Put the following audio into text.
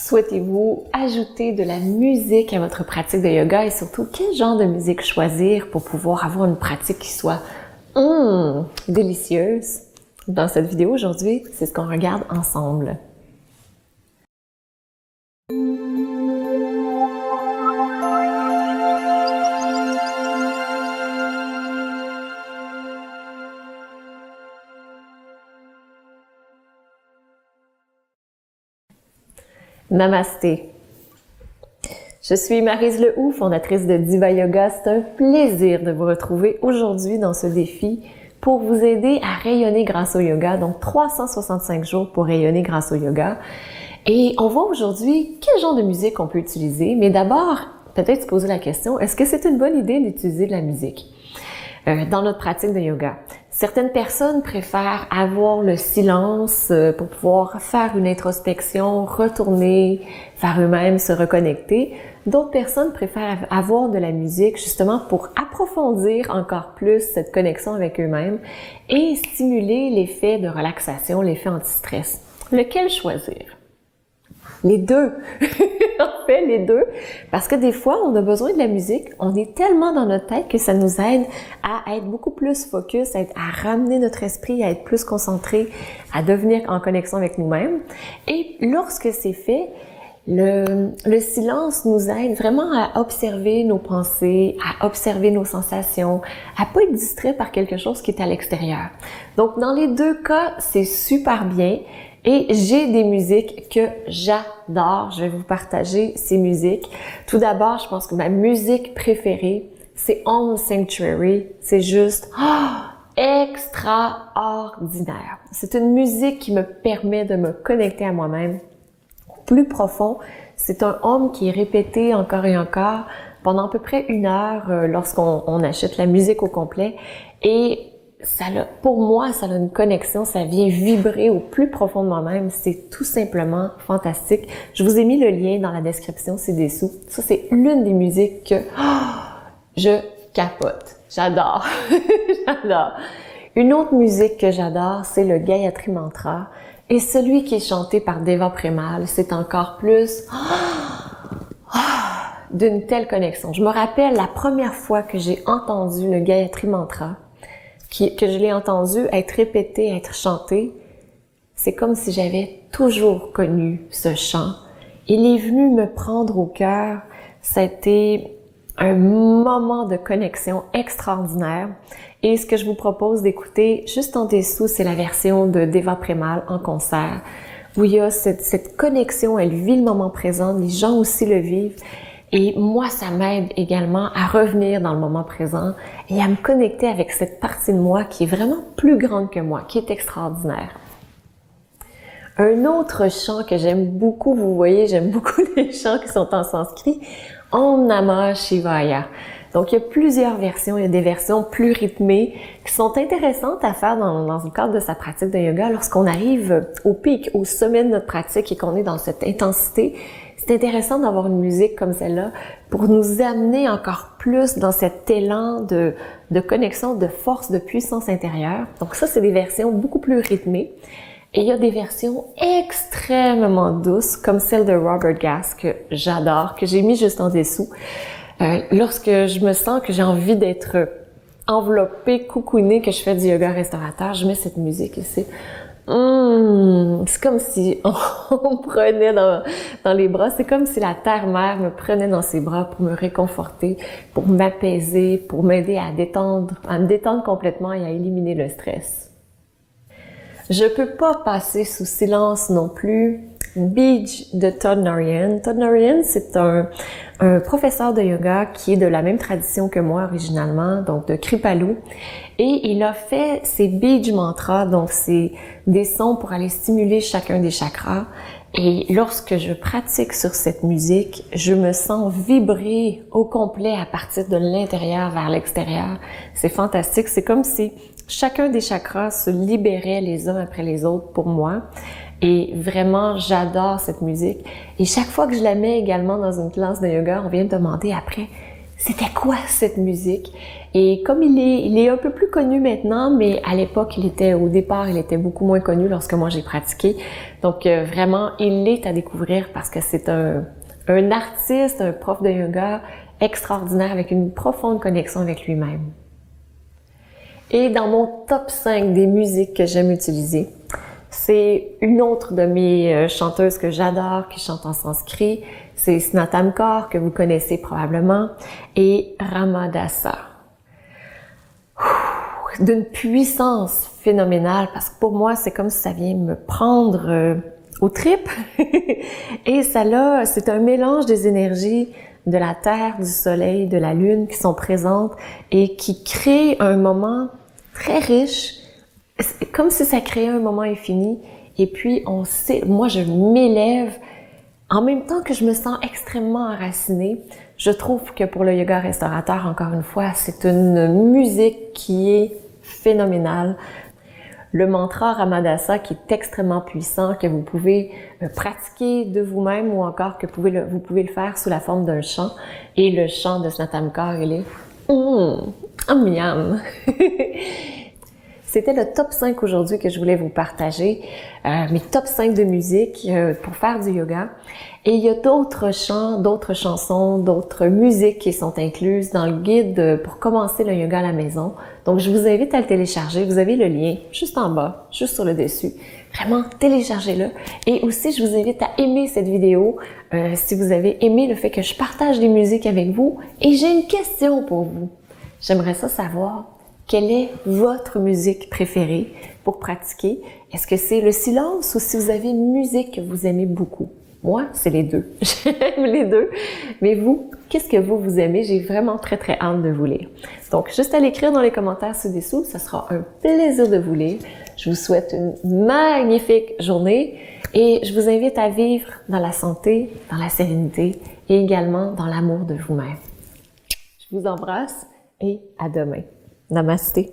Souhaitez-vous ajouter de la musique à votre pratique de yoga et surtout quel genre de musique choisir pour pouvoir avoir une pratique qui soit délicieuse? Dans cette vidéo aujourd'hui, c'est ce qu'on regarde ensemble. Namasté. Je suis Maryse Lehoux, fondatrice de Diva Yoga. C'est un plaisir de vous retrouver aujourd'hui dans ce défi pour vous aider à rayonner grâce au yoga. Donc 365 jours pour rayonner grâce au yoga. Et on voit aujourd'hui quel genre de musique on peut utiliser. Mais d'abord, peut-être se poser la question, est-ce que c'est une bonne idée d'utiliser de la musique dans notre pratique de yoga? Certaines personnes préfèrent avoir le silence pour pouvoir faire une introspection, retourner vers eux-mêmes, se reconnecter. D'autres personnes préfèrent avoir de la musique justement pour approfondir encore plus cette connexion avec eux-mêmes et stimuler l'effet de relaxation, l'effet anti-stress. Lequel choisir? Les deux! En fait, les deux. Parce que des fois, on a besoin de la musique. On est tellement dans notre tête que ça nous aide à être beaucoup plus focus, à ramener notre esprit, à être plus concentré, à devenir en connexion avec nous-mêmes. Et lorsque c'est fait, le silence nous aide vraiment à observer nos pensées, à observer nos sensations, à pas être distrait par quelque chose qui est à l'extérieur. Donc, dans les deux cas, c'est super bien. Et j'ai des musiques que j'adore. Je vais vous partager ces musiques. Tout d'abord, je pense que ma musique préférée, c'est Om Sanctuary. C'est juste extraordinaire. C'est une musique qui me permet de me connecter à moi-même plus profond. C'est un Om qui est répété encore et encore pendant à peu près 1 heure lorsqu'on achète la musique au complet. Et pour moi, ça a une connexion, ça vient vibrer au plus profond de moi-même. C'est tout simplement fantastique. Je vous ai mis le lien dans la description ci-dessous. Ça, c'est l'une des musiques que je capote. J'adore. J'adore. Une autre musique que j'adore, c'est le Gayatri Mantra. Et celui qui est chanté par Deva Premal, c'est encore plus d'une telle connexion. Je me rappelle la première fois que j'ai entendu le Gayatri Mantra, que je l'ai entendu être répété, être chanté, c'est comme si j'avais toujours connu ce chant. Il est venu me prendre au cœur. C'était un moment de connexion extraordinaire. Et ce que je vous propose d'écouter juste en dessous, c'est la version de Deva Premal en concert, où il y a cette connexion, elle vit le moment présent, les gens aussi le vivent. Et moi, ça m'aide également à revenir dans le moment présent et à me connecter avec cette partie de moi qui est vraiment plus grande que moi, qui est extraordinaire. Un autre chant que j'aime beaucoup, vous voyez, j'aime beaucoup les chants qui sont en sanskrit, Om Namah Shivaya. Donc, il y a plusieurs versions, il y a des versions plus rythmées qui sont intéressantes à faire dans le cadre de sa pratique de yoga. Lorsqu'on arrive au pic, au sommet de notre pratique et qu'on est dans cette intensité, c'est intéressant d'avoir une musique comme celle-là pour nous amener encore plus dans cet élan de connexion, de force, de puissance intérieure. Donc ça, c'est des versions beaucoup plus rythmées. Et il y a des versions extrêmement douces, comme celle de Robert Gass, que j'adore, que j'ai mis juste en dessous. Lorsque je me sens que j'ai envie d'être enveloppée, coucounée, que je fais du yoga restaurateur, je mets cette musique ici. C'est comme si on me prenait dans les bras. C'est comme si la terre-mère me prenait dans ses bras pour me réconforter, pour m'apaiser, pour m'aider à me détendre complètement et à éliminer le stress. Je peux pas passer sous silence non plus Bij de Todd Narayan. Todd Narayan, c'est un professeur de yoga qui est de la même tradition que moi originalement, donc de Kripalu. Et il a fait ses Bij mantras, donc c'est des sons pour aller stimuler chacun des chakras. Et lorsque je pratique sur cette musique, je me sens vibrer au complet à partir de l'intérieur vers l'extérieur. C'est fantastique. C'est comme si chacun des chakras se libérait les uns après les autres pour moi. Et vraiment, j'adore cette musique. Et chaque fois que je la mets également dans une classe de yoga, on vient me demander après, c'était quoi cette musique? Et comme il est un peu plus connu maintenant, mais à l'époque, au départ, il était beaucoup moins connu lorsque moi j'ai pratiqué. Donc vraiment, il est à découvrir parce que c'est un artiste, un prof de yoga extraordinaire avec une profonde connexion avec lui-même. Et dans mon top 5 des musiques que j'aime utiliser, c'est une autre de mes chanteuses que j'adore, qui chante en sanskrit. C'est Snatam Kaur, que vous connaissez probablement, et Ramadasa. D'une puissance phénoménale, parce que pour moi, c'est comme si ça vient me prendre aux tripes. Et c'est un mélange des énergies de la Terre, du Soleil, de la Lune qui sont présentes et qui créent un moment très riche, comme si ça créait un moment infini. Et puis, moi, je m'élève en même temps que je me sens extrêmement enracinée. Je trouve que pour le yoga restaurateur, encore une fois, c'est une musique qui est phénoménale. Le mantra Ramadasa qui est extrêmement puissant, que vous pouvez pratiquer de vous-même ou encore que vous pouvez le faire sous la forme d'un chant. Et le chant de Snatam Kaur, il est miam. C'était le top 5 aujourd'hui que je voulais vous partager, mes top 5 de musique pour faire du yoga. Et il y a d'autres chants, d'autres chansons, d'autres musiques qui sont incluses dans le guide pour commencer le yoga à la maison. Donc, je vous invite à le télécharger. Vous avez le lien juste en bas, juste sur le dessus. Vraiment, téléchargez-le. Et aussi, je vous invite à aimer cette vidéo si vous avez aimé le fait que je partage des musiques avec vous. Et j'ai une question pour vous. J'aimerais savoir. Quelle est votre musique préférée pour pratiquer? Est-ce que c'est le silence ou si vous avez une musique que vous aimez beaucoup? Moi, c'est les deux. J'aime les deux. Mais vous, qu'est-ce que vous aimez? J'ai vraiment très, très hâte de vous lire. Donc, juste à l'écrire dans les commentaires ci-dessous, ce sera un plaisir de vous lire. Je vous souhaite une magnifique journée et je vous invite à vivre dans la santé, dans la sérénité et également dans l'amour de vous-même. Je vous embrasse et à demain. Namasté.